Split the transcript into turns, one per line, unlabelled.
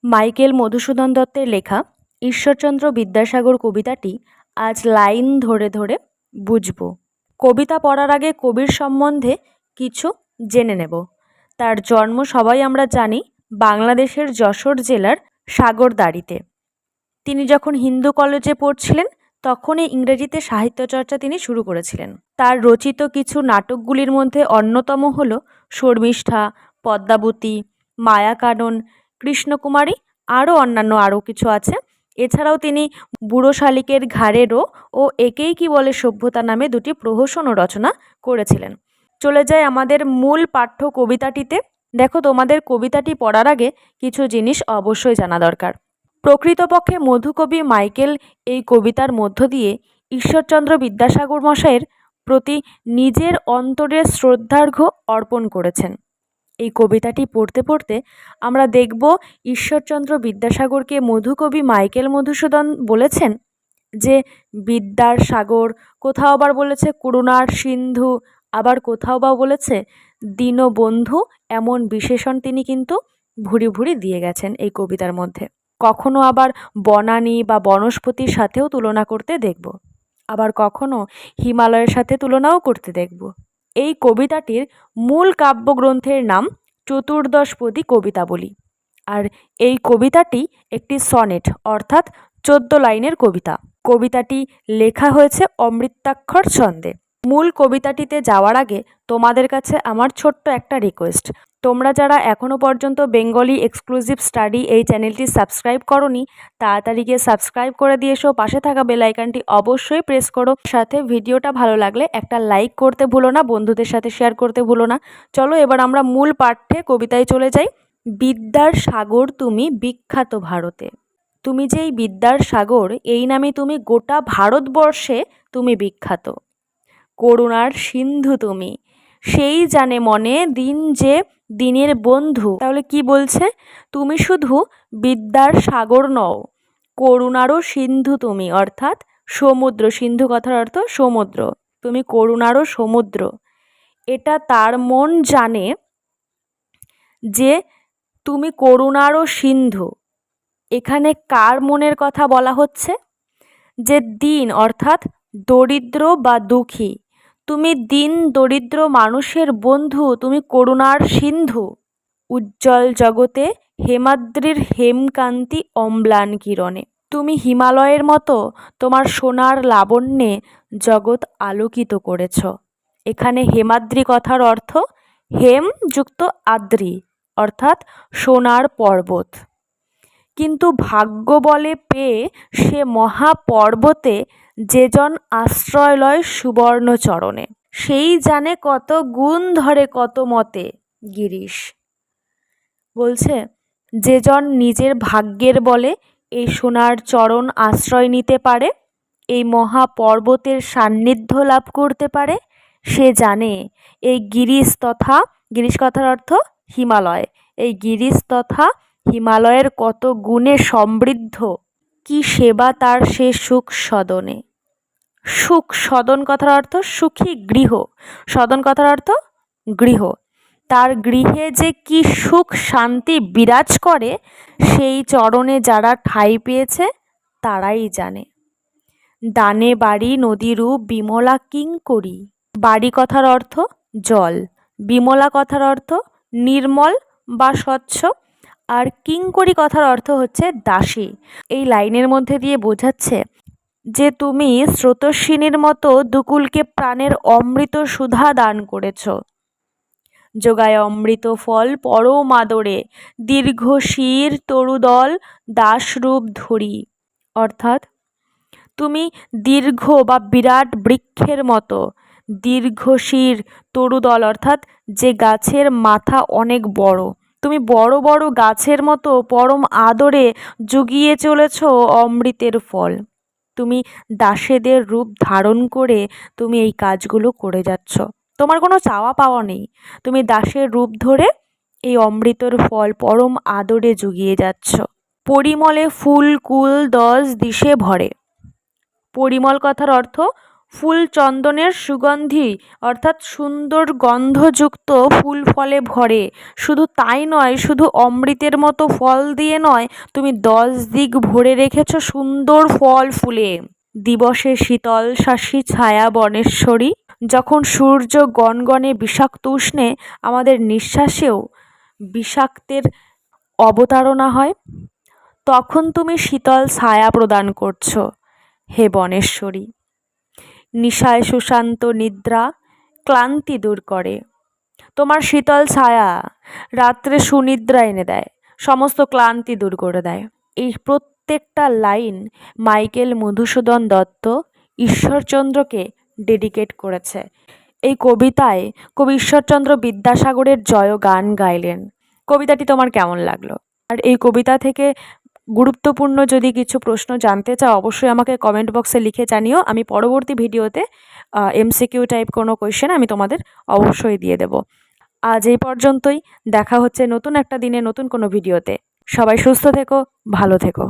Michael Madhusudan দত্তের লেখা ঈশ্বরচন্দ্র বিদ্যাসাগর কবিতাটি আজ লাইন ধরে ধরে বুঝব। কবিতা পড়ার আগে কবির সম্বন্ধে কিছু জেনে নেব। তার জন্ম সবাই আমরা জানি বাংলাদেশের যশোর জেলার সাগরদাড়িতে। তিনি যখন হিন্দু কলেজে পড়ছিলেন তখনই ইংরেজিতে সাহিত্য চর্চা তিনি শুরু করেছিলেন। তার রচিত কিছু নাটকগুলির মধ্যে অন্যতম হল শর্মিষ্ঠা, পদ্মাবতী, মায়াকানন, কৃষ্ণকুমারী, আরও কিছু আছে। এছাড়াও তিনি বুড়ো শালিকের ঘাড়েরও ও একেই কি বলে সভ্যতা নামে দুটি প্রহসনও রচনা করেছিলেন। চলে যায় আমাদের মূল পাঠ্য কবিতাটিতে। দেখো, তোমাদের কবিতাটি পড়ার আগে কিছু জিনিস অবশ্যই জানা দরকার। প্রকৃতপক্ষে মধুকবি মাইকেল এই কবিতার মধ্য দিয়ে ঈশ্বরচন্দ্র বিদ্যাসাগর মশাইয়ের প্রতি নিজের অন্তরের শ্রদ্ধার্ঘ্য অর্পণ করেছেন। এই কবিতাটি পড়তে পড়তে আমরা দেখব ঈশ্বরচন্দ্র বিদ্যাসাগরকে মধুকবি মাইকেল মধুসূদন বলেছেন যে বিদ্যার সাগর, কোথাও আবার বলেছে করুণার সিন্ধু, আবার কোথাও বা বলেছে দীনবন্ধু। এমন বিশেষণ তিনি কিন্তু ভুরি ভুরি দিয়ে গেছেন এই কবিতার মধ্যে। কখনো আবার বনানী বা বনস্পতির সাথেও তুলনা করতে দেখব, আবার কখনো হিমালয়ের সাথে তুলনাও করতে দেখব। এই কবিতাটির মূল কাব্যগ্রন্থের নাম চতুর্দশপদী কবিতাবলী। আর এই কবিতাটি একটি সনেট অর্থাৎ 14 লাইনের কবিতা। কবিতাটি লেখা হয়েছে অমৃতাক্ষর ছন্দে। মূল কবিতাটিতে যাওয়ার আগে তোমাদের কাছে আমার ছোট্ট একটা রিকোয়েস্ট। তোমরা যারা এখনও পর্যন্ত বেঙ্গলি এক্সক্লুসিভ স্টাডি এই চ্যানেলটি সাবস্ক্রাইব করোনি, তাড়াতাড়ি গিয়ে সাবস্ক্রাইব করে দিয়ে এসো। পাশে থাকা বেল আইকনটি অবশ্যই প্রেস করো। সাথে ভিডিওটা ভালো লাগলে একটা লাইক করতে ভুলো না, বন্ধুদের সাথে শেয়ার করতে ভুলো না। চলো এবার আমরা মূল পাঠ্যে কবিতায় চলে যাই। বিদ্যার সাগর তুমি বিখ্যাত ভারতে। তুমি যে এই বিদ্যার সাগর, এই নামে তুমি গোটা ভারতবর্ষে তুমি বিখ্যাত। করুণার সিন্ধু তুমি, সেই জানে মনে দিন যে দিনের বন্ধু। তাহলে কি বলছে? তুমি শুধু বিদ্যার সাগর নও, করুণারও সিন্ধু তুমি, অর্থাৎ সমুদ্র। সিন্ধু কথার অর্থ সমুদ্র। তুমি করুণারও সমুদ্র। এটা তার মন জানে যে তুমি করুণারও সিন্ধু। এখানে কার মনের কথা বলা হচ্ছে? যে দিন অর্থাৎ দরিদ্র বা দুঃখী। তুমি দিন দরিদ্র মানুষের বন্ধু, তুমি করুণার সিন্ধু। উজ্জ্বল জগতে হেমাদ্রির হেমকান্তি অম্লান কিরণে। তুমি হিমালয়ের মতো তোমার সোনার লাবণ্যে জগৎ আলোকিত করেছ। এখানে হেমাদ্রি কথার অর্থ হেম যুক্ত আদ্রি অর্থাৎ সোনার পর্বত। কিন্তু ভাগ্য বলে পেয়ে সে মহাপর্বতে যেজন আশ্রয় লয় সুবর্ণ চরণে, সেই জানে কত গুণ ধরে কত মতে গিরিশ। বলছে যেজন নিজের ভাগ্যের বলে এই সোনার চরণ আশ্রয় নিতে পারে, এই মহাপর্বতের সান্নিধ্য লাভ করতে পারে, সে জানে এই গিরিশ তথা, গিরিশ কথার অর্থ হিমালয়, এই গিরিশ তথা হিমালয়ের কত গুণে সমৃদ্ধ। কি সেবা তার সে সুখ সদনে। সুখ, সদন কথার অর্থ সুখী গৃহ, সদন কথার অর্থ গৃহ। তার গৃহে যে কি সুখ শান্তি বিরাজ করে, সেই চরণে যারা ঠাঁই পেয়েছে তারাই জানে। দানে বাড়ি নদীরূপ বিমলা কিঙ্করী। বাড়ি কথার অর্থ জল, বিমলা কথার অর্থ নির্মল বা স্বচ্ছ, আর কিঙ্করী কথার অর্থ হচ্ছে দাসী। এই লাইনের মধ্যে দিয়ে বোঝাচ্ছে যে তুমি স্রোতস্বিনীর মতো দুকুলকে প্রাণের অমৃত সুধা দান করেছ। যোগায় অমৃত ফল পরম আদরে, দীর্ঘ শির তরুদল দাসরূপ ধরি। অর্থাৎ তুমি দীর্ঘ বা বিরাট বৃক্ষের মতো, দীর্ঘ শির তরুদল অর্থাৎ যে গাছের মাথা অনেক বড়, তুমি বড় বড় গাছের মতো পরম আদরে জুগিয়ে চলেছ অমৃতের ফল। তুমি দাসেদের রূপ ধারণ করে তুমি এই কাজগুলো করে যাচ্ছ। তোমার কোনো চাওয়া পাওয়া নেই, তুমি দাসের রূপ ধরে এই অমৃতের ফল পরম আদরে জুগিয়ে যাচ্ছ। পরিমলে ফুল কুল 10 দিশে ভরে। পরিমল কথার অর্থ ফুল চন্দনের সুগন্ধি অর্থাৎ সুন্দর গন্ধযুক্ত ফুল ফলে ভরে। শুধু তাই নয়, শুধু অমৃতের মতো ফল দিয়ে নয়, তুমি 10 দিক ভরে রেখেছ সুন্দর ফল ফুলে। দিবসে শীতল শাসী ছায়া বনেশ্বরী, যখন সূর্য গনগনে বিষাক্ত উষ্ণে আমাদের নিঃশ্বাসেও বিষাক্তের অবতারণা হয়, তখন তুমি শীতল ছায়া প্রদান করছো হে বনেশ্বরী। নিশায় সুশান্ত নিদ্রা ক্লান্তি দূর করে। তোমার শীতল ছায়া রাত্রে সুনিদ্রা এনে দেয়, সমস্ত ক্লান্তি দূর করে দেয়। এই প্রত্যেকটা লাইন মাইকেল মধুসূদন দত্ত ঈশ্বরচন্দ্রকে ডেডিকেট করেছে। এই কবিতায় কবি ঈশ্বরচন্দ্র বিদ্যাসাগরের জয়গান গাইলেন। কবিতাটি তোমার কেমন লাগলো? আর এই কবিতা থেকে গুরুত্বপূর্ণ যদি কিছু প্রশ্ন জানতে চাও, অবশ্যই আমাকে কমেন্ট বক্সে লিখে জানিও। আমি পরবর্তী ভিডিওতে এমসিকিউ টাইপ কোনো কোয়েশ্চেন আমি তোমাদের অবশ্যই দিয়ে দেব। আজ এই পর্যন্তই, দেখা হচ্ছে নতুন একটা দিনে নতুন কোনো ভিডিওতে। সবাই সুস্থ থেকো, ভালো থেকো।